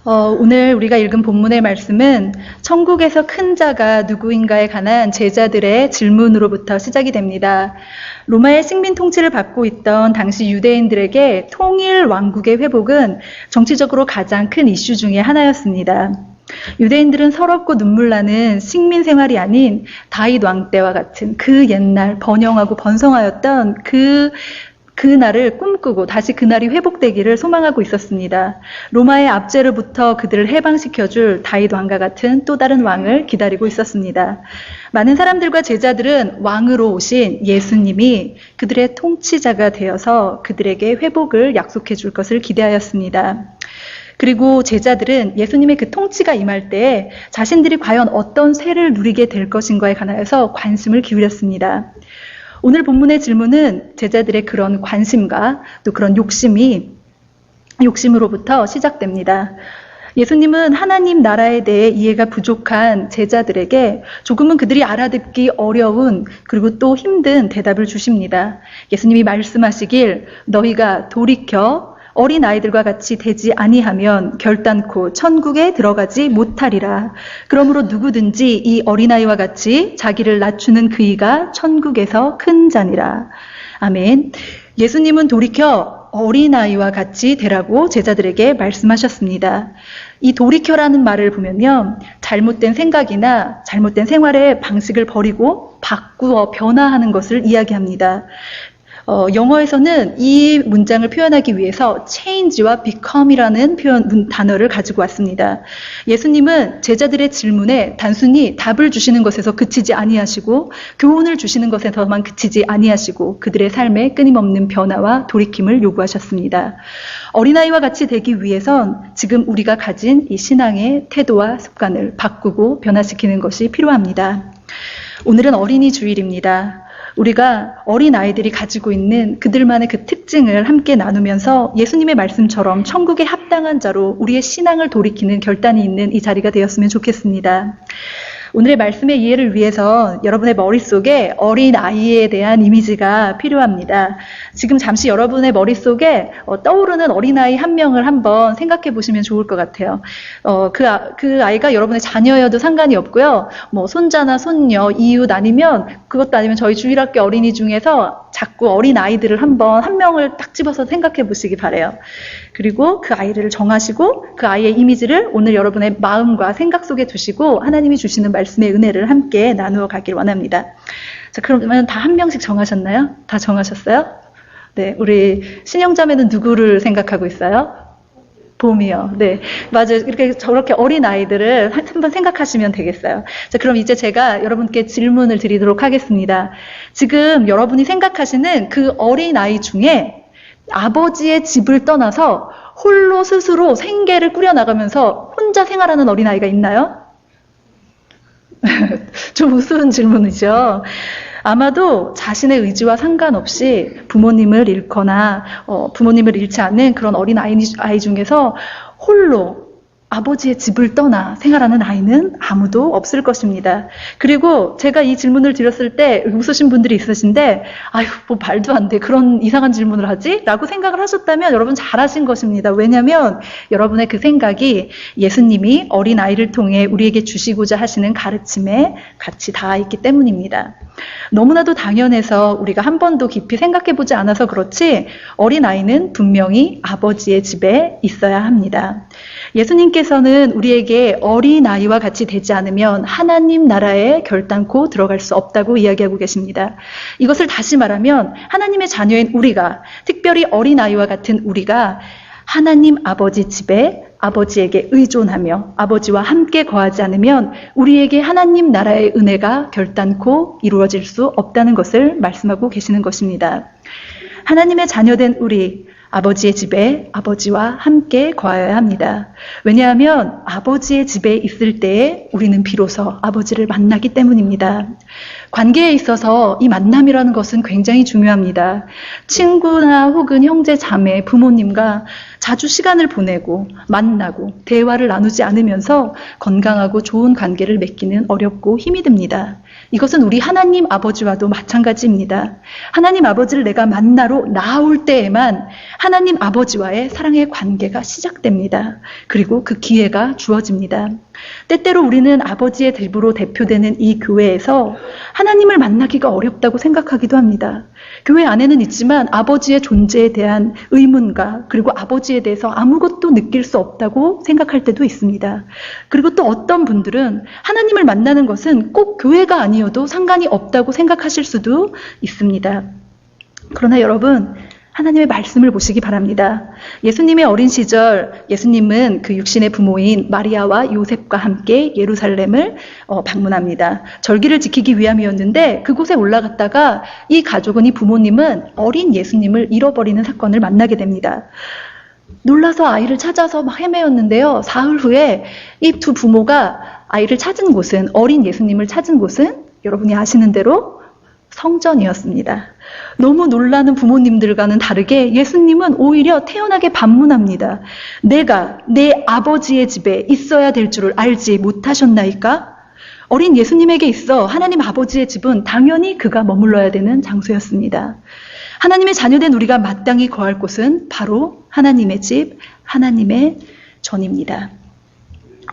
오늘 우리가 읽은 본문의 말씀은 천국에서 큰 자가 누구인가에 관한 제자들의 질문으로부터 시작이 됩니다. 로마의 식민 통치를 받고 있던 당시 유대인들에게 통일 왕국의 회복은 정치적으로 가장 큰 이슈 중에 하나였습니다. 유대인들은 서럽고 눈물나는 식민 생활이 아닌 다윗 왕 때와 같은 그 옛날 번영하고 번성하였던 그날을 꿈꾸고 다시 그날이 회복되기를 소망하고 있었습니다. 로마의 압제로부터 그들을 해방시켜줄 다윗 왕과 같은 또 다른 왕을 기다리고 있었습니다. 많은 사람들과 제자들은 왕으로 오신 예수님이 그들의 통치자가 되어서 그들에게 회복을 약속해 줄 것을 기대하였습니다. 그리고 제자들은 예수님의 그 통치가 임할 때에 자신들이 과연 어떤 쇠를 누리게 될 것인가에 관하여서 관심을 기울였습니다. 오늘 본문의 질문은 제자들의 그런 관심과 또 그런 욕심으로부터 시작됩니다. 예수님은 하나님 나라에 대해 이해가 부족한 제자들에게 조금은 그들이 알아듣기 어려운 그리고 또 힘든 대답을 주십니다. 예수님이 말씀하시길 너희가 돌이켜 어린아이들과 같이 되지 아니하면 결단코 천국에 들어가지 못하리라. 그러므로 누구든지 이 어린아이와 같이 자기를 낮추는 그이가 천국에서 큰 자니라. 아멘. 예수님은 돌이켜 어린아이와 같이 되라고 제자들에게 말씀하셨습니다. 이 돌이켜라는 말을 보면요, 잘못된 생각이나 잘못된 생활의 방식을 버리고 바꾸어 변화하는 것을 이야기합니다. 영어에서는 이 문장을 표현하기 위해서 change와 become이라는 단어를 가지고 왔습니다. 예수님은 제자들의 질문에 단순히 답을 주시는 것에서 그치지 아니하시고 교훈을 주시는 것에서만 그치지 아니하시고 그들의 삶에 끊임없는 변화와 돌이킴을 요구하셨습니다. 어린아이와 같이 되기 위해선 지금 우리가 가진 이 신앙의 태도와 습관을 바꾸고 변화시키는 것이 필요합니다. 오늘은 어린이 주일입니다. 우리가 어린아이들이 가지고 있는 그들만의 그 특징을 함께 나누면서 예수님의 말씀처럼 천국에 합당한 자로 우리의 신앙을 돌이키는 결단이 있는 이 자리가 되었으면 좋겠습니다. 오늘의 말씀의 이해를 위해서 여러분의 머릿속에 어린아이에 대한 이미지가 필요합니다. 지금 잠시 여러분의 머릿속에 떠오르는 어린아이 한 명을 한번 생각해 보시면 좋을 것 같아요. 그 아이가 여러분의 자녀여도 상관이 없고요. 손자나 손녀, 이웃 아니면 그것도 아니면 저희 주일학교 어린이 중에서 자꾸 어린아이들을 한 명을 딱 집어서 생각해 보시기 바라요. 그리고 그 아이를 정하시고 그 아이의 이미지를 오늘 여러분의 마음과 생각 속에 두시고 하나님이 주시는 말씀의 은혜를 함께 나누어 가길 원합니다. 자, 그러면 다 한 명씩 정하셨나요? 다 정하셨어요? 네, 우리 신영자매는 누구를 생각하고 있어요? 봄이요. 네, 맞아요. 저렇게 어린 아이들을 한번 생각하시면 되겠어요. 자, 그럼 이제 제가 여러분께 질문을 드리도록 하겠습니다. 지금 여러분이 생각하시는 그 어린 아이 중에 아버지의 집을 떠나서 홀로 스스로 생계를 꾸려나가면서 혼자 생활하는 어린아이가 있나요? 좀 우스운 질문이죠. 아마도 자신의 의지와 상관없이 부모님을 잃거나 부모님을 잃지 않는 그런 어린 아이 중에서 홀로 아버지의 집을 떠나 생활하는 아이는 아무도 없을 것입니다. 그리고 제가 이 질문을 드렸을 때 웃으신 분들이 있으신데 아유, 뭐 말도 안 돼. 그런 이상한 질문을 하지? 라고 생각을 하셨다면 여러분 잘하신 것입니다. 왜냐하면 여러분의 그 생각이 예수님이 어린아이를 통해 우리에게 주시고자 하시는 가르침에 같이 닿아 있기 때문입니다. 너무나도 당연해서 우리가 한 번도 깊이 생각해보지 않아서 그렇지 어린아이는 분명히 아버지의 집에 있어야 합니다. 예수님께서는 우리에게 어린아이와 같이 되지 않으면 하나님 나라에 결단코 들어갈 수 없다고 이야기하고 계십니다. 이것을 다시 말하면 하나님의 자녀인 우리가, 특별히 어린아이와 같은 우리가 하나님 아버지 집에 아버지에게 의존하며 아버지와 함께 거하지 않으면 우리에게 하나님 나라의 은혜가 결단코 이루어질 수 없다는 것을 말씀하고 계시는 것입니다. 하나님의 자녀된 우리, 아버지의 집에 아버지와 함께 거하여야 합니다. 왜냐하면 아버지의 집에 있을 때에 우리는 비로소 아버지를 만나기 때문입니다. 관계에 있어서 이 만남이라는 것은 굉장히 중요합니다. 친구나 혹은 형제, 자매, 부모님과 자주 시간을 보내고 만나고 대화를 나누지 않으면서 건강하고 좋은 관계를 맺기는 어렵고 힘이 듭니다. 이것은 우리 하나님 아버지와도 마찬가지입니다. 하나님 아버지를 내가 만나러 나올 때에만 하나님 아버지와의 사랑의 관계가 시작됩니다. 그리고 그 기회가 주어집니다. 때때로 우리는 아버지의 집으로 대표되는 이 교회에서 하나님을 만나기가 어렵다고 생각하기도 합니다. 교회 안에는 있지만 아버지의 존재에 대한 의문과 그리고 아버지에 대해서 아무것도 느낄 수 없다고 생각할 때도 있습니다. 그리고 또 어떤 분들은 하나님을 만나는 것은 꼭 교회가 아니어도 상관이 없다고 생각하실 수도 있습니다. 그러나 여러분, 하나님의 말씀을 보시기 바랍니다. 예수님의 어린 시절 예수님은 그 육신의 부모인 마리아와 요셉과 함께 예루살렘을 방문합니다. 절기를 지키기 위함이었는데 그곳에 올라갔다가 이 가족은, 이 부모님은 어린 예수님을 잃어버리는 사건을 만나게 됩니다. 놀라서 아이를 찾아서 막 헤매었는데요. 사흘 후에 이 두 부모가 아이를 찾은 곳은, 어린 예수님을 찾은 곳은 여러분이 아시는 대로 성전이었습니다. 너무 놀라는 부모님들과는 다르게 예수님은 오히려 태연하게 반문합니다. 내가 내 아버지의 집에 있어야 될 줄을 알지 못하셨나이까? 어린 예수님에게 있어 하나님 아버지의 집은 당연히 그가 머물러야 되는 장소였습니다. 하나님의 자녀된 우리가 마땅히 거할 곳은 바로 하나님의 집, 하나님의 전입니다.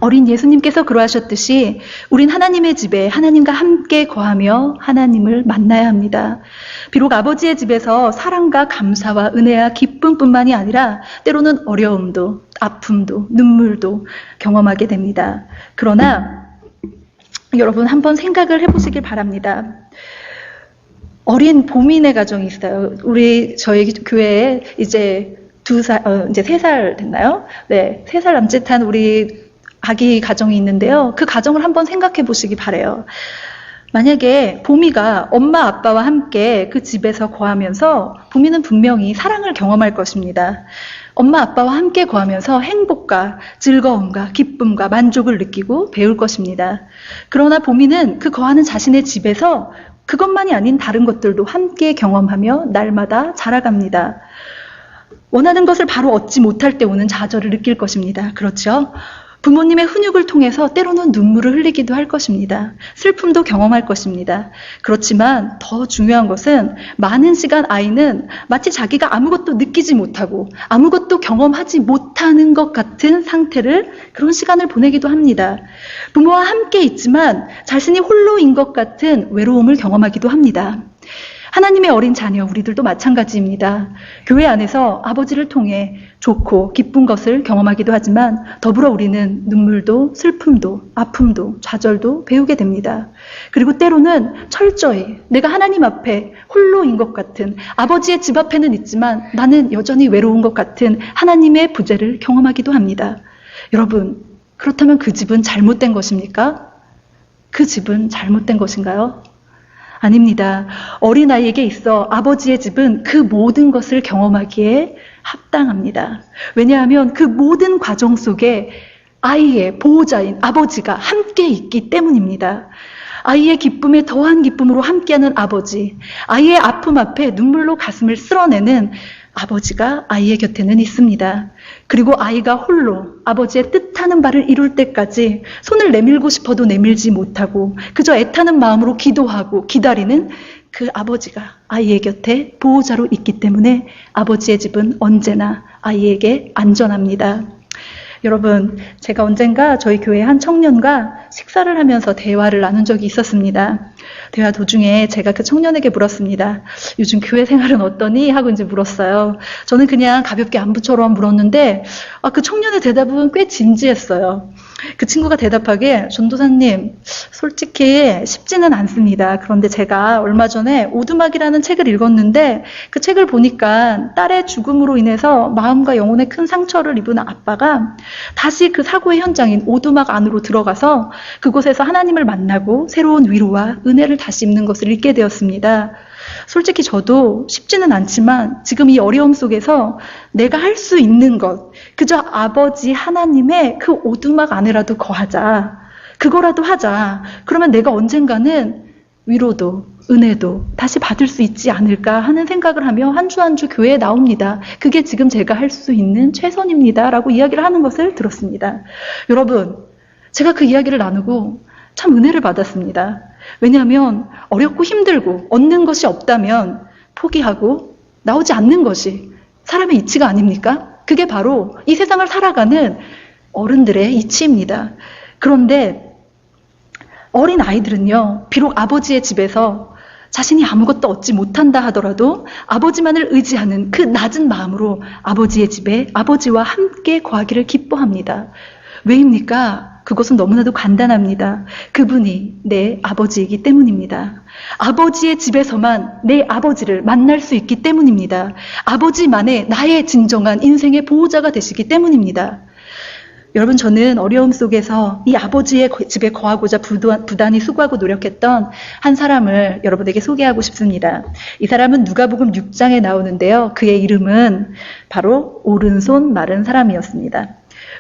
어린 예수님께서 그러하셨듯이 우린 하나님의 집에 하나님과 함께 거하며 하나님을 만나야 합니다. 비록 아버지의 집에서 사랑과 감사와 은혜와 기쁨뿐만이 아니라 때로는 어려움도, 아픔도, 눈물도 경험하게 됩니다. 그러나 여러분, 한번 생각을 해보시길 바랍니다. 어린 보민의 가정이 있어요. 저희 교회에 이제 3살 됐나요? 네, 3살 남짓한 우리 아기 가정이 있는데요. 그 가정을 한번 생각해 보시기 바라요. 만약에 보미가 엄마 아빠와 함께 그 집에서 거하면서 보미는 분명히 사랑을 경험할 것입니다. 엄마 아빠와 함께 거하면서 행복과 즐거움과 기쁨과 만족을 느끼고 배울 것입니다. 그러나 보미는 그 거하는 자신의 집에서 그것만이 아닌 다른 것들도 함께 경험하며 날마다 자라갑니다. 원하는 것을 바로 얻지 못할 때 오는 좌절을 느낄 것입니다. 그렇죠? 부모님의 훈육을 통해서 때로는 눈물을 흘리기도 할 것입니다. 슬픔도 경험할 것입니다. 그렇지만 더 중요한 것은 많은 시간 아이는 마치 자기가 아무것도 느끼지 못하고 아무것도 경험하지 못하는 것 같은 상태를, 그런 시간을 보내기도 합니다. 부모와 함께 있지만 자신이 홀로인 것 같은 외로움을 경험하기도 합니다. 하나님의 어린 자녀, 우리들도 마찬가지입니다. 교회 안에서 아버지를 통해 좋고 기쁜 것을 경험하기도 하지만 더불어 우리는 눈물도 슬픔도 아픔도 좌절도 배우게 됩니다. 그리고 때로는 철저히 내가 하나님 앞에 홀로인 것 같은, 아버지의 집 앞에는 있지만 나는 여전히 외로운 것 같은 하나님의 부재를 경험하기도 합니다. 여러분, 그렇다면 그 집은 잘못된 것입니까? 그 집은 잘못된 것인가요? 아닙니다. 어린아이에게 있어 아버지의 집은 그 모든 것을 경험하기에 합당합니다. 왜냐하면 그 모든 과정 속에 아이의 보호자인 아버지가 함께 있기 때문입니다. 아이의 기쁨에 더한 기쁨으로 함께하는 아버지, 아이의 아픔 앞에 눈물로 가슴을 쓸어내는 아버지가 아이의 곁에는 있습니다. 그리고 아이가 홀로 아버지의 뜻하는 바를 이룰 때까지 손을 내밀고 싶어도 내밀지 못하고 그저 애타는 마음으로 기도하고 기다리는 그 아버지가 아이의 곁에 보호자로 있기 때문에 아버지의 집은 언제나 아이에게 안전합니다. 여러분, 제가 언젠가 저희 교회 한 청년과 식사를 하면서 대화를 나눈 적이 있었습니다. 대화 도중에 제가 그 청년에게 물었습니다. 요즘 교회 생활은 어떠니? 하고 이제 물었어요. 저는 그냥 가볍게 안부처럼 물었는데 그 청년의 대답은 꽤 진지했어요. 그 친구가 대답하기에, 전도사님, 솔직히 쉽지는 않습니다. 그런데 제가 얼마 전에 오두막이라는 책을 읽었는데 그 책을 보니까 딸의 죽음으로 인해서 마음과 영혼에 큰 상처를 입은 아빠가 다시 그 사고의 현장인 오두막 안으로 들어가서 그곳에서 하나님을 만나고 새로운 위로와 은혜를 다시 입는 것을 읽게 되었습니다. 솔직히 저도 쉽지는 않지만 지금 이 어려움 속에서 내가 할 수 있는 것, 그저 아버지 하나님의 그 오두막 안에라도 거하자. 그거라도 하자. 그러면 내가 언젠가는 위로도 은혜도 다시 받을 수 있지 않을까 하는 생각을 하며 한 주 한 주 교회에 나옵니다. 그게 지금 제가 할 수 있는 최선입니다. 라고 이야기를 하는 것을 들었습니다. 여러분, 제가 그 이야기를 나누고 참 은혜를 받았습니다. 왜냐하면 어렵고 힘들고 얻는 것이 없다면 포기하고 나오지 않는 것이 사람의 이치가 아닙니까? 그게 바로 이 세상을 살아가는 어른들의 이치입니다. 그런데 어린 아이들은요, 비록 아버지의 집에서 자신이 아무것도 얻지 못한다 하더라도 아버지만을 의지하는 그 낮은 마음으로 아버지의 집에 아버지와 함께 거하기를 기뻐합니다. 왜입니까? 그것은 너무나도 간단합니다. 그분이 내 아버지이기 때문입니다. 아버지의 집에서만 내 아버지를 만날 수 있기 때문입니다. 아버지만의 나의 진정한 인생의 보호자가 되시기 때문입니다. 여러분, 저는 어려움 속에서 이 아버지의 집에 거하고자 부단히 수고하고 노력했던 한 사람을 여러분에게 소개하고 싶습니다. 이 사람은 누가복음 6장에 나오는데요. 그의 이름은 바로 오른손 마른 사람이었습니다.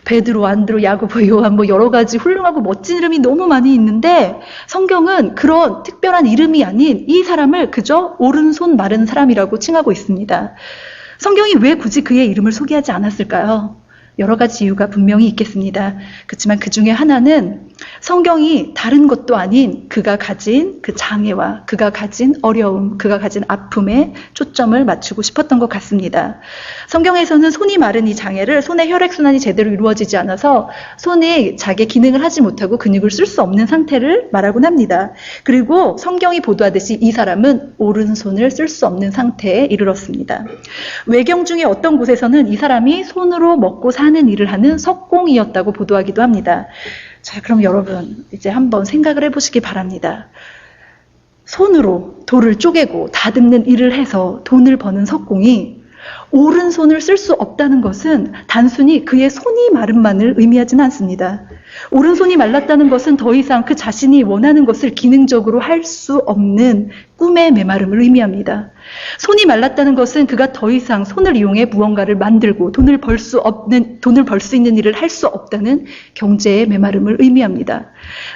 베드로, 안드로, 야고보, 요한 여러 가지 훌륭하고 멋진 이름이 너무 많이 있는데 성경은 그런 특별한 이름이 아닌 이 사람을 그저 오른손 마른 사람이라고 칭하고 있습니다. 성경이 왜 굳이 그의 이름을 소개하지 않았을까요? 여러 가지 이유가 분명히 있겠습니다. 그렇지만 그 중에 하나는 성경이 다른 것도 아닌 그가 가진 그 장애와 그가 가진 어려움, 그가 가진 아픔에 초점을 맞추고 싶었던 것 같습니다. 성경에서는 손이 마른 이 장애를 손의 혈액순환이 제대로 이루어지지 않아서 손이 자기 기능을 하지 못하고 근육을 쓸 수 없는 상태를 말하곤 합니다. 그리고 성경이 보도하듯이 이 사람은 오른손을 쓸 수 없는 상태에 이르렀습니다. 외경 중에 어떤 곳에서는 이 사람이 손으로 먹고 사는 일을 하는 석공이었다고 보도하기도 합니다. 자, 그럼 여러분 이제 한번 생각을 해보시기 바랍니다. 손으로 돌을 쪼개고 다듬는 일을 해서 돈을 버는 석공이 오른손을 쓸 수 없다는 것은 단순히 그의 손이 마름만을 의미하지는 않습니다. 오른손이 말랐다는 것은 더 이상 그 자신이 원하는 것을 기능적으로 할 수 없는 꿈의 메마름을 의미합니다. 손이 말랐다는 것은 그가 더 이상 손을 이용해 무언가를 만들고 돈을 벌 수 있는 일을 할 수 없다는 경제의 메마름을 의미합니다.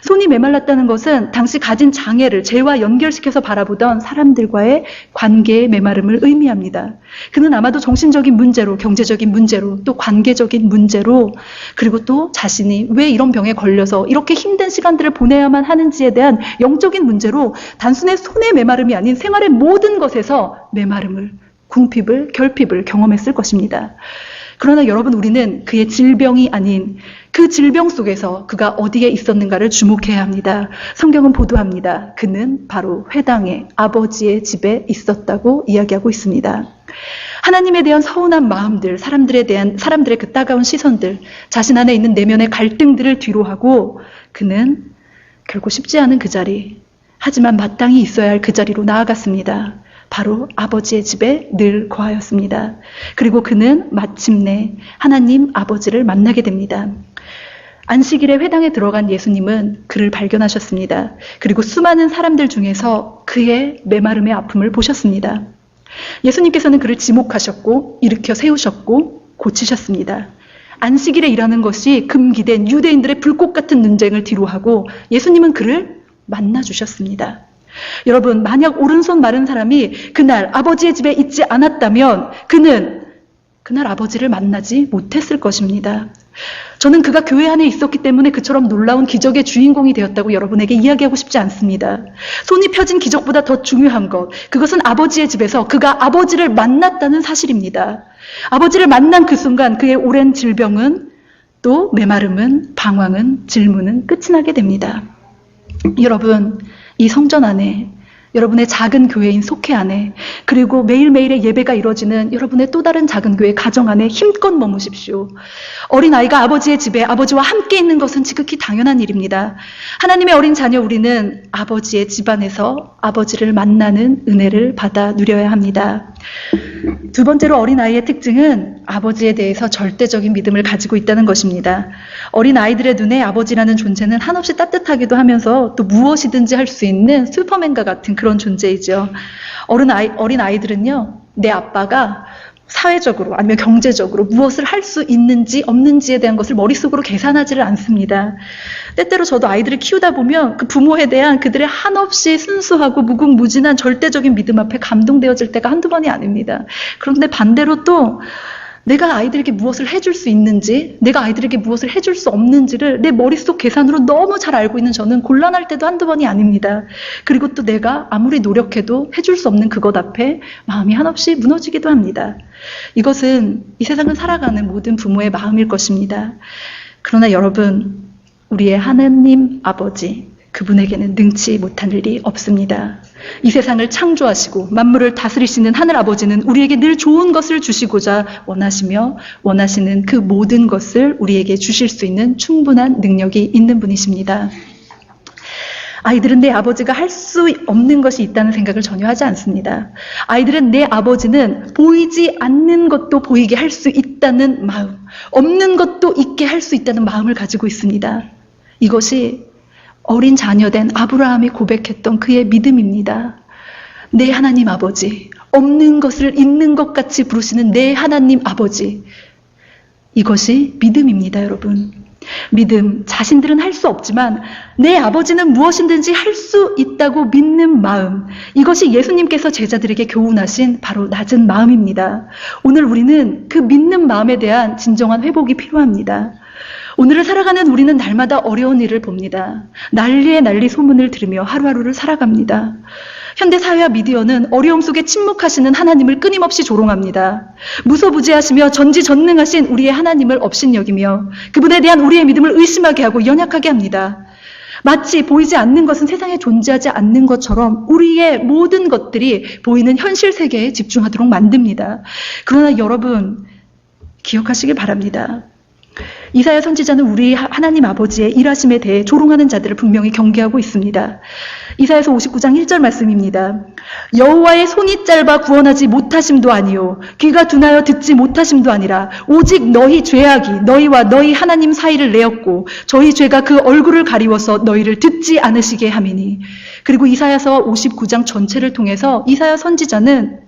손이 메말랐다는 것은 당시 가진 장애를 죄와 연결시켜서 바라보던 사람들과의 관계의 메마름을 의미합니다. 그는 아마도 정신적인 문제로, 경제적인 문제로, 또 관계적인 문제로, 그리고 또 자신이 왜 이런 병에 걸려서 이렇게 힘든 시간들을 보내야만 하는지에 대한 영적인 문제로 단순히 손의 메마름이 아닌 생활의 모든 것에서 메마름을, 궁핍을, 결핍을 경험했을 것입니다. 그러나 여러분, 우리는 그의 질병이 아닌 그 질병 속에서 그가 어디에 있었는가를 주목해야 합니다. 성경은 보도합니다. 그는 바로 회당의 아버지의 집에 있었다고 이야기하고 있습니다. 하나님에 대한 서운한 마음들, 사람들의 그 따가운 시선들, 자신 안에 있는 내면의 갈등들을 뒤로하고 그는 결코 쉽지 않은 그 자리, 하지만 마땅히 있어야 할 그 자리로 나아갔습니다. 바로 아버지의 집에 늘 거하였습니다. 그리고 그는 마침내 하나님 아버지를 만나게 됩니다. 안식일에 회당에 들어간 예수님은 그를 발견하셨습니다. 그리고 수많은 사람들 중에서 그의 메마름의 아픔을 보셨습니다. 예수님께서는 그를 지목하셨고 일으켜 세우셨고 고치셨습니다. 안식일에 일하는 것이 금기된 유대인들의 불꽃 같은 논쟁을 뒤로하고 예수님은 그를 만나주셨습니다. 여러분, 만약 오른손 마른 사람이 그날 아버지의 집에 있지 않았다면 그는 그날 아버지를 만나지 못했을 것입니다. 저는 그가 교회 안에 있었기 때문에 그처럼 놀라운 기적의 주인공이 되었다고 여러분에게 이야기하고 싶지 않습니다. 손이 펴진 기적보다 더 중요한 것, 그것은 아버지의 집에서 그가 아버지를 만났다는 사실입니다. 아버지를 만난 그 순간 그의 오랜 질병은, 또 메마름은, 방황은, 질문은 끝이 나게 됩니다. 여러분, 이 성전 안에, 여러분의 작은 교회인 속회 안에, 그리고 매일매일의 예배가 이루어지는 여러분의 또 다른 작은 교회 가정 안에 힘껏 머무십시오. 어린아이가 아버지의 집에 아버지와 함께 있는 것은 지극히 당연한 일입니다. 하나님의 어린 자녀 우리는 아버지의 집안에서 아버지를 만나는 은혜를 받아 누려야 합니다. 두 번째로 어린아이의 특징은 아버지에 대해서 절대적인 믿음을 가지고 있다는 것입니다. 어린아이들의 눈에 아버지라는 존재는 한없이 따뜻하기도 하면서 또 무엇이든지 할 수 있는 슈퍼맨과 같은 그런 존재이죠. 어린아이들은요, 내 아빠가 사회적으로 아니면 경제적으로 무엇을 할 수 있는지 없는지에 대한 것을 머릿속으로 계산하지를 않습니다. 때때로 저도 아이들을 키우다 보면 그 부모에 대한 그들의 한없이 순수하고 무궁무진한 절대적인 믿음 앞에 감동되어질 때가 한두 번이 아닙니다. 그런데 반대로 또 내가 아이들에게 무엇을 해줄 수 있는지, 내가 아이들에게 무엇을 해줄 수 없는지를 내 머릿속 계산으로 너무 잘 알고 있는 저는 곤란할 때도 한두 번이 아닙니다. 그리고 또 내가 아무리 노력해도 해줄 수 없는 그것 앞에 마음이 한없이 무너지기도 합니다. 이것은 이 세상을 살아가는 모든 부모의 마음일 것입니다. 그러나 여러분, 우리의 하나님 아버지, 그분에게는 능치 못한 일이 없습니다. 이 세상을 창조하시고 만물을 다스리시는 하늘 아버지는 우리에게 늘 좋은 것을 주시고자 원하시며 원하시는 그 모든 것을 우리에게 주실 수 있는 충분한 능력이 있는 분이십니다. 아이들은 내 아버지가 할 수 없는 것이 있다는 생각을 전혀 하지 않습니다. 아이들은 내 아버지는 보이지 않는 것도 보이게 할 수 있다는 마음, 없는 것도 있게 할 수 있다는 마음을 가지고 있습니다. 이것이 어린 자녀된 아브라함이 고백했던 그의 믿음입니다. 내 하나님 아버지, 없는 것을 있는 것 같이 부르시는 내 하나님 아버지. 이것이 믿음입니다, 여러분. 믿음, 자신들은 할 수 없지만 내 아버지는 무엇이든지 할 수 있다고 믿는 마음. 이것이 예수님께서 제자들에게 교훈하신 바로 낮은 마음입니다. 오늘 우리는 그 믿는 마음에 대한 진정한 회복이 필요합니다. 오늘을 살아가는 우리는 날마다 어려운 일을 봅니다. 난리에 난리 소문을 들으며 하루하루를 살아갑니다. 현대사회와 미디어는 어려움 속에 침묵하시는 하나님을 끊임없이 조롱합니다. 무소부지하시며 전지전능하신 우리의 하나님을 업신여기며 그분에 대한 우리의 믿음을 의심하게 하고 연약하게 합니다. 마치 보이지 않는 것은 세상에 존재하지 않는 것처럼 우리의 모든 것들이 보이는 현실 세계에 집중하도록 만듭니다. 그러나 여러분, 기억하시길 바랍니다. 이사야 선지자는 우리 하나님 아버지의 일하심에 대해 조롱하는 자들을 분명히 경계하고 있습니다. 이사야서 59장 1절 말씀입니다. 여호와의 손이 짧아 구원하지 못하심도 아니요 귀가 둔하여 듣지 못하심도 아니라 오직 너희 죄악이 너희와 너희 하나님 사이를 내었고 저희 죄가 그 얼굴을 가리워서 너희를 듣지 않으시게 함이니. 그리고 이사야서 59장 전체를 통해서 이사야 선지자는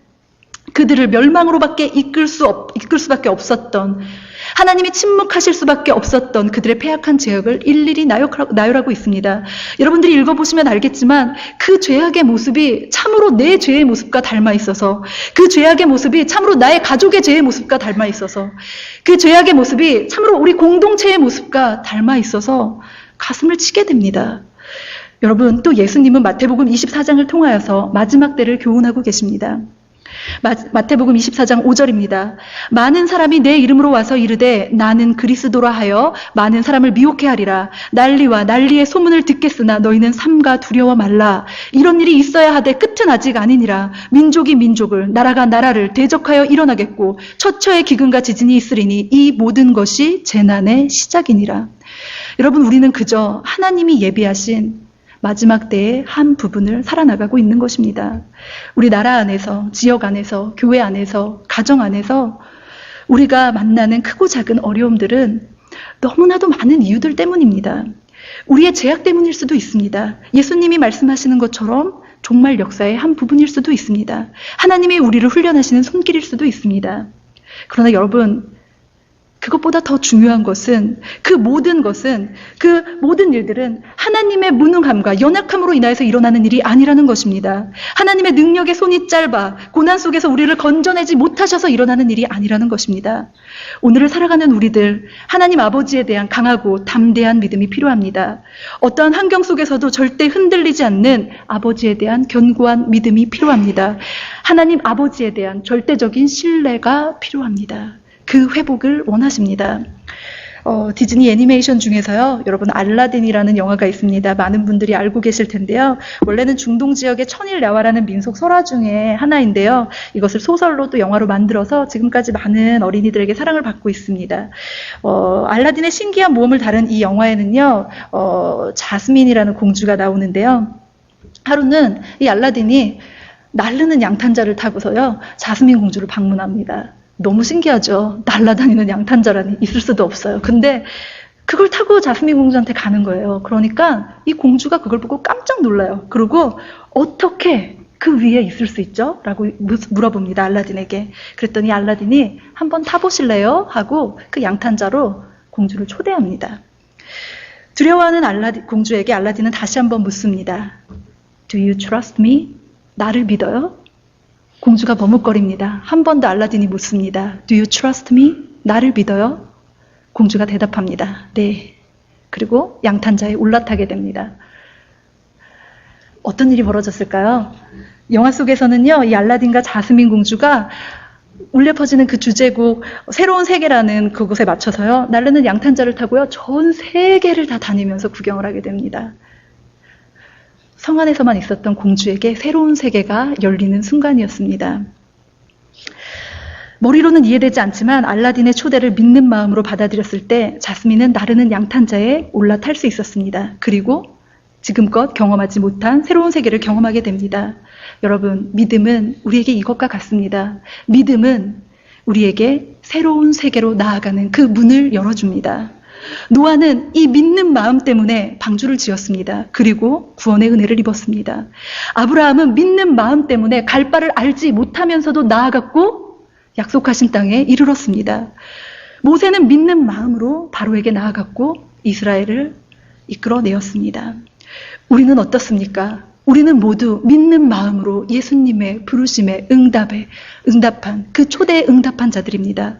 그들을 멸망으로밖에 이끌 수밖에 없었던, 하나님이 침묵하실 수밖에 없었던 그들의 패악한 죄악을 일일이 나열하고 있습니다. 여러분들이 읽어보시면 알겠지만 그 죄악의 모습이 참으로 내 죄의 모습과 닮아 있어서, 그 죄악의 모습이 참으로 나의 가족의 죄의 모습과 닮아 있어서, 그 죄악의 모습이 참으로 우리 공동체의 모습과 닮아 있어서 가슴을 치게 됩니다. 여러분, 또 예수님은 마태복음 24장을 통하여서 마지막 때를 교훈하고 계십니다. 마태복음 24장 5절입니다. 많은 사람이 내 이름으로 와서 이르되 나는 그리스도라 하여 많은 사람을 미혹해 하리라. 난리와 난리의 소문을 듣겠으나 너희는 삼가 두려워 말라. 이런 일이 있어야 하되 끝은 아직 아니니라. 민족이 민족을, 나라가 나라를 대적하여 일어나겠고 처처의 기근과 지진이 있으리니 이 모든 것이 재난의 시작이니라. 여러분, 우리는 그저 하나님이 예비하신 마지막 때의 한 부분을 살아나가고 있는 것입니다. 우리 나라 안에서, 지역 안에서, 교회 안에서, 가정 안에서 우리가 만나는 크고 작은 어려움들은 너무나도 많은 이유들 때문입니다. 우리의 죄악 때문일 수도 있습니다. 예수님이 말씀하시는 것처럼 종말 역사의 한 부분일 수도 있습니다. 하나님이 우리를 훈련하시는 손길일 수도 있습니다. 그러나 여러분, 그것보다 더 중요한 것은 그 모든 일들은 하나님의 무능함과 연약함으로 인하여서 일어나는 일이 아니라는 것입니다. 하나님의 능력의 손이 짧아 고난 속에서 우리를 건져내지 못하셔서 일어나는 일이 아니라는 것입니다. 오늘을 살아가는 우리들, 하나님 아버지에 대한 강하고 담대한 믿음이 필요합니다. 어떠한 환경 속에서도 절대 흔들리지 않는 아버지에 대한 견고한 믿음이 필요합니다. 하나님 아버지에 대한 절대적인 신뢰가 필요합니다. 그 회복을 원하십니다. 디즈니 애니메이션 중에서요, 여러분 알라딘이라는 영화가 있습니다. 많은 분들이 알고 계실 텐데요. 원래는 중동 지역의 천일야화라는 민속 설화 중에 하나인데요. 이것을 소설로 또 영화로 만들어서 지금까지 많은 어린이들에게 사랑을 받고 있습니다. 알라딘의 신기한 모험을 다룬 이 영화에는요, 자스민이라는 공주가 나오는데요. 하루는 이 알라딘이 날르는 양탄자를 타고서요, 자스민 공주를 방문합니다. 너무 신기하죠. 날아다니는 양탄자라니 있을 수도 없어요. 근데 그걸 타고 자스민 공주한테 가는 거예요. 그러니까 이 공주가 그걸 보고 깜짝 놀라요. 그리고 어떻게 그 위에 있을 수 있죠? 라고 물어봅니다. 알라딘에게. 그랬더니 알라딘이 한번 타보실래요? 하고 그 양탄자로 공주를 초대합니다. 두려워하는 공주에게 알라딘은 다시 한번 묻습니다. Do you trust me? 나를 믿어요? 공주가 머뭇거립니다. 한 번 더 알라딘이 묻습니다. Do you trust me? 나를 믿어요? 공주가 대답합니다. 네. 그리고 양탄자에 올라타게 됩니다. 어떤 일이 벌어졌을까요? 영화 속에서는요, 이 알라딘과 자스민 공주가 울려 퍼지는 그 주제곡 새로운 세계라는 그곳에 맞춰서요, 날르는 양탄자를 타고요, 전 세계를 다 다니면서 구경을 하게 됩니다. 성 안에서만 있었던 공주에게 새로운 세계가 열리는 순간이었습니다. 머리로는 이해되지 않지만 알라딘의 초대를 믿는 마음으로 받아들였을 때 자스민은 나르는 양탄자에 올라탈 수 있었습니다. 그리고 지금껏 경험하지 못한 새로운 세계를 경험하게 됩니다. 여러분, 믿음은 우리에게 이것과 같습니다. 믿음은 우리에게 새로운 세계로 나아가는 그 문을 열어줍니다. 노아는 이 믿는 마음 때문에 방주를 지었습니다. 그리고 구원의 은혜를 입었습니다. 아브라함은 믿는 마음 때문에 갈 바를 알지 못하면서도 나아갔고 약속하신 땅에 이르렀습니다. 모세는 믿는 마음으로 바로에게 나아갔고 이스라엘을 이끌어내었습니다. 우리는 어떻습니까? 우리는 모두 믿는 마음으로 예수님의 부르심에 응답한 그 초대에 응답한 자들입니다.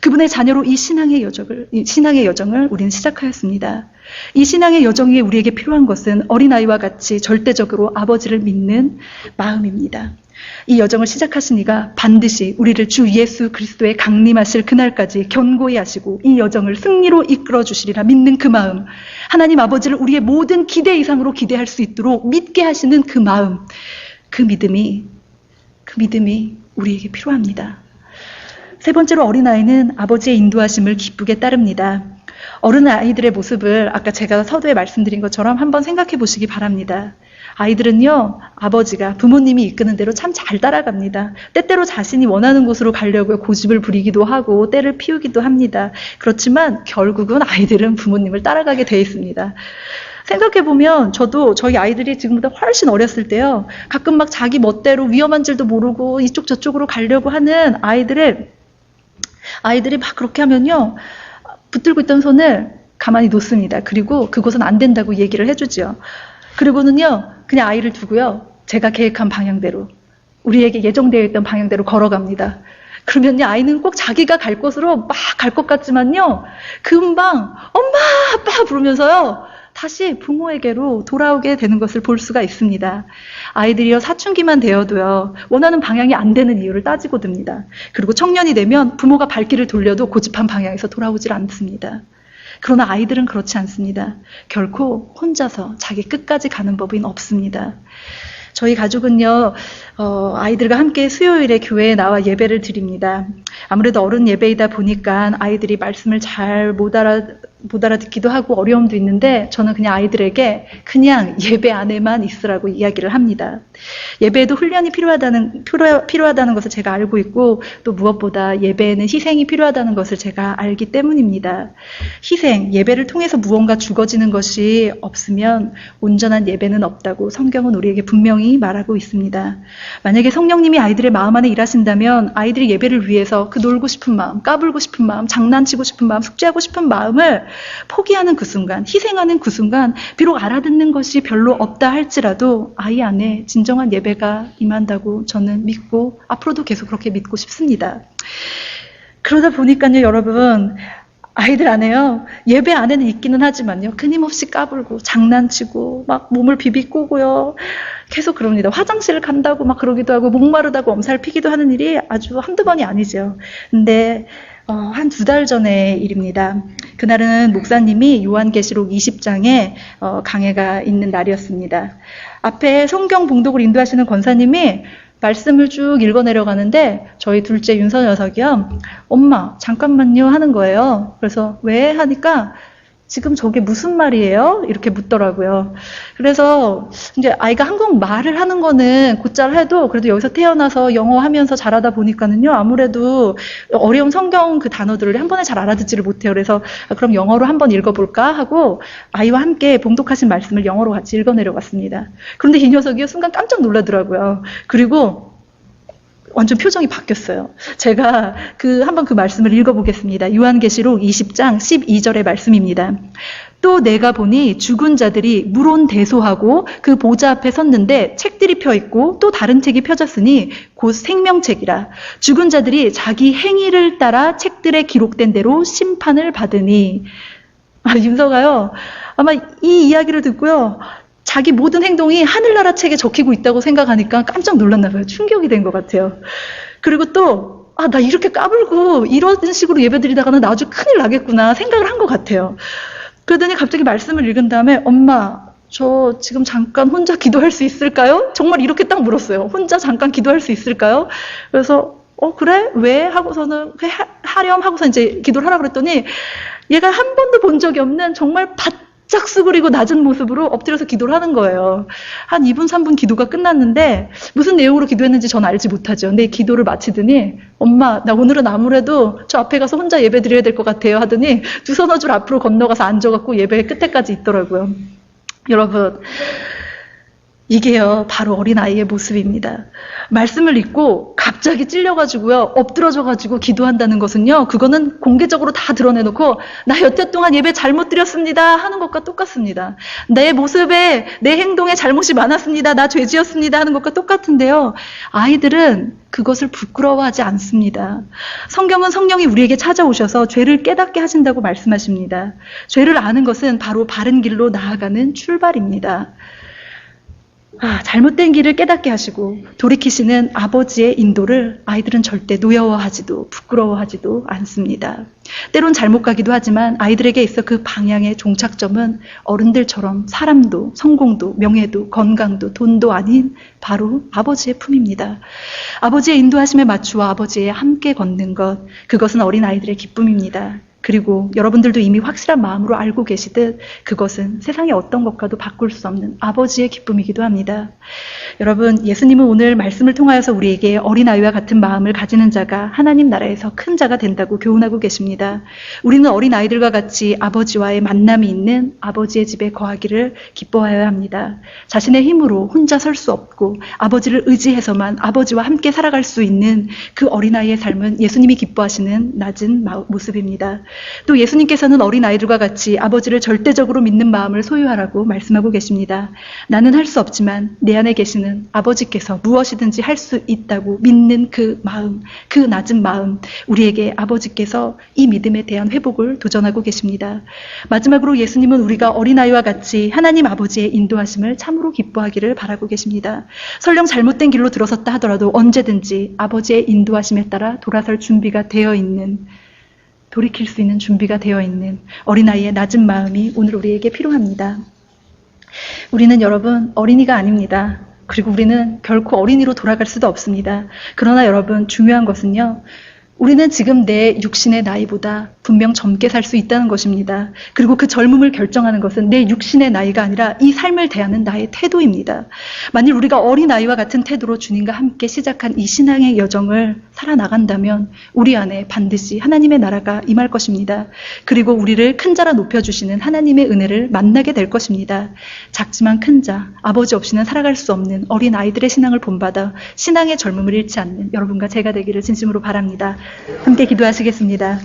그분의 자녀로 이 신앙의 여정을 우리는 시작하였습니다. 이 신앙의 여정이 우리에게 필요한 것은 어린아이와 같이 절대적으로 아버지를 믿는 마음입니다. 이 여정을 시작하신 이가 반드시 우리를 주 예수 그리스도의 강림하실 그날까지 견고히 하시고 이 여정을 승리로 이끌어 주시리라 믿는 그 마음, 하나님 아버지를 우리의 모든 기대 이상으로 기대할 수 있도록 믿게 하시는 그 마음, 그 믿음이 우리에게 필요합니다. 세 번째로 어린아이는 아버지의 인도하심을 기쁘게 따릅니다. 어린아이들의 모습을 아까 제가 서두에 말씀드린 것처럼 한번 생각해 보시기 바랍니다. 아이들은요, 아버지가 부모님이 이끄는 대로 참 잘 따라갑니다. 때때로 자신이 원하는 곳으로 가려고 고집을 부리기도 하고 때를 피우기도 합니다. 그렇지만 결국은 아이들은 부모님을 따라가게 돼 있습니다. 생각해보면 저도 저희 아이들이 지금보다 훨씬 어렸을 때요, 가끔 막 자기 멋대로 위험한 줄도 모르고 이쪽 저쪽으로 가려고 하는 아이들이 막 그렇게 하면요, 붙들고 있던 손을 가만히 놓습니다. 그리고 그곳은 안 된다고 얘기를 해주죠. 그리고는요, 그냥 아이를 두고요, 제가 계획한 방향대로, 우리에게 예정되어 있던 방향대로 걸어갑니다. 그러면요, 아이는 꼭 자기가 갈 곳으로 막 갈 것 같지만요, 금방 엄마, 아빠 부르면서요, 다시 부모에게로 돌아오게 되는 것을 볼 수가 있습니다. 아이들이요, 사춘기만 되어도요, 원하는 방향이 안 되는 이유를 따지고 듭니다. 그리고 청년이 되면 부모가 발길을 돌려도 고집한 방향에서 돌아오질 않습니다. 그러나 아이들은 그렇지 않습니다. 결코 혼자서 자기 끝까지 가는 법은 없습니다. 저희 가족은요, 아이들과 함께 수요일에 교회에 나와 예배를 드립니다. 아무래도 어른 예배이다 보니까 아이들이 말씀을 잘 못 알아듣기도 하고 어려움도 있는데, 저는 그냥 아이들에게 그냥 예배 안에만 있으라고 이야기를 합니다. 예배에도 훈련이 필요하다는 것을 제가 알고 있고, 또 무엇보다 예배에는 희생이 필요하다는 것을 제가 알기 때문입니다. 희생, 예배를 통해서 무언가 죽어지는 것이 없으면 온전한 예배는 없다고 성경은 우리에게 분명히 말하고 있습니다. 만약에 성령님이 아이들의 마음 안에 일하신다면 아이들이 예배를 위해서 그 놀고 싶은 마음, 까불고 싶은 마음, 장난치고 싶은 마음, 숙제하고 싶은 마음을 포기하는 그 순간, 희생하는 그 순간, 비록 알아듣는 것이 별로 없다 할지라도 아이 안에 진정한 예배가 임한다고 저는 믿고 앞으로도 계속 그렇게 믿고 싶습니다. 그러다 보니까요, 여러분, 아이들 안에요, 예배 안에는 있기는 하지만요, 끊임없이 까불고 장난치고 막 몸을 비비꼬고요, 계속 그럽니다. 화장실을 간다고 막 그러기도 하고 목마르다고 엄살 피기도 하는 일이 아주 한두 번이 아니죠. 근데 한 2달 전의 일입니다. 그날은 목사님이 요한계시록 20장에 강해가 있는 날이었습니다. 앞에 성경 봉독을 인도하시는 권사님이 말씀을 쭉 읽어내려가는데 저희 둘째 윤서 녀석이요, 엄마 잠깐만요 하는 거예요. 그래서 왜? 하니까 지금 저게 무슨 말이에요? 이렇게 묻더라고요. 그래서 이제 아이가 한국말을 하는 거는 곧잘 해도 그래도 여기서 태어나서 영어 하면서 자라다 보니까는요, 아무래도 어려운 성경 그 단어들을 한 번에 잘 알아듣지를 못해요. 그래서 그럼 영어로 한번 읽어볼까 하고 아이와 함께 봉독하신 말씀을 영어로 같이 읽어내려갔습니다. 그런데 이 녀석이요, 순간 깜짝 놀라더라고요. 그리고 완전 표정이 바뀌었어요. 제가 한번 그 말씀을 읽어보겠습니다. 요한계시록 20장 12절의 말씀입니다. 또 내가 보니 죽은 자들이 물온대소하고 그 보좌 앞에 섰는데 책들이 펴있고 또 다른 책이 펴졌으니 곧 생명책이라. 죽은 자들이 자기 행위를 따라 책들에 기록된 대로 심판을 받으니. 윤서가요, 아마 이 이야기를 듣고요, 자기 모든 행동이 하늘나라 책에 적히고 있다고 생각하니까 깜짝 놀랐나 봐요. 충격이 된 것 같아요. 그리고 또 나 이렇게 까불고 이런 식으로 예배드리다가는 나 아주 큰일 나겠구나 생각을 한 것 같아요. 그러더니 갑자기 말씀을 읽은 다음에 엄마, 저 지금 잠깐 혼자 기도할 수 있을까요? 정말 이렇게 딱 물었어요. 혼자 잠깐 기도할 수 있을까요? 그래서 그래? 왜? 하고서는 하렴 하고서 이제 기도를 하라고 그랬더니 얘가 한 번도 본 적이 없는 정말 바짝 수그리고 낮은 모습으로 엎드려서 기도를 하는 거예요. 한 2분, 3분 기도가 끝났는데 무슨 내용으로 기도했는지 전 알지 못하죠. 근데 기도를 마치더니 엄마, 나 오늘은 아무래도 저 앞에 가서 혼자 예배 드려야 될 것 같아요 하더니 두 서너 줄 앞으로 건너가서 앉아갖고 예배 끝에까지 있더라고요. 여러분, 이게요, 바로 어린아이의 모습입니다. 말씀을 읽고 갑자기 찔려가지고요, 엎드러져가지고 기도한다는 것은요, 그거는 공개적으로 다 드러내놓고 나 여태 동안 예배 잘못 드렸습니다 하는 것과 똑같습니다. 내 모습에, 내 행동에 잘못이 많았습니다, 나 죄지었습니다 하는 것과 똑같은데요, 아이들은 그것을 부끄러워하지 않습니다. 성경은 성령이 우리에게 찾아오셔서 죄를 깨닫게 하신다고 말씀하십니다. 죄를 아는 것은 바로 바른 길로 나아가는 출발입니다. 잘못된 길을 깨닫게 하시고 돌이키시는 아버지의 인도를 아이들은 절대 노여워하지도 부끄러워하지도 않습니다. 때론 잘못 가기도 하지만 아이들에게 있어 그 방향의 종착점은 어른들처럼 사람도 성공도 명예도 건강도 돈도 아닌 바로 아버지의 품입니다. 아버지의 인도하심에 맞추어 아버지의 함께 걷는 것, 그것은 어린아이들의 기쁨입니다. 그리고 여러분들도 이미 확실한 마음으로 알고 계시듯 그것은 세상의 어떤 것과도 바꿀 수 없는 아버지의 기쁨이기도 합니다. 여러분, 예수님은 오늘 말씀을 통하여서 우리에게 어린아이와 같은 마음을 가지는 자가 하나님 나라에서 큰 자가 된다고 교훈하고 계십니다. 우리는 어린아이들과 같이 아버지와의 만남이 있는 아버지의 집에 거하기를 기뻐하여야 합니다. 자신의 힘으로 혼자 설 수 없고 아버지를 의지해서만 아버지와 함께 살아갈 수 있는 그 어린아이의 삶은 예수님이 기뻐하시는 낮은 모습입니다. 또 예수님께서는 어린아이들과 같이 아버지를 절대적으로 믿는 마음을 소유하라고 말씀하고 계십니다. 나는 할 수 없지만 내 안에 계시는 아버지께서 무엇이든지 할 수 있다고 믿는 그 마음, 그 낮은 마음, 우리에게 아버지께서 이 믿음에 대한 회복을 도전하고 계십니다. 마지막으로 예수님은 우리가 어린아이와 같이 하나님 아버지의 인도하심을 참으로 기뻐하기를 바라고 계십니다. 설령 잘못된 길로 들어섰다 하더라도 언제든지 아버지의 인도하심에 따라 돌아설 준비가 되어 있는, 돌이킬 수 있는 준비가 되어 있는 어린아이의 낮은 마음이 오늘 우리에게 필요합니다. 우리는 여러분 어린이가 아닙니다. 그리고 우리는 결코 어린이로 돌아갈 수도 없습니다. 그러나 여러분, 중요한 것은요, 우리는 지금 내 육신의 나이보다 분명 젊게 살 수 있다는 것입니다. 그리고 그 젊음을 결정하는 것은 내 육신의 나이가 아니라 이 삶을 대하는 나의 태도입니다. 만일 우리가 어린아이와 같은 태도로 주님과 함께 시작한 이 신앙의 여정을 살아나간다면 우리 안에 반드시 하나님의 나라가 임할 것입니다. 그리고 우리를 큰 자라 높여주시는 하나님의 은혜를 만나게 될 것입니다. 작지만 큰 자, 아버지 없이는 살아갈 수 없는 어린아이들의 신앙을 본받아 신앙의 젊음을 잃지 않는 여러분과 제가 되기를 진심으로 바랍니다. 함께 기도하시겠습니다.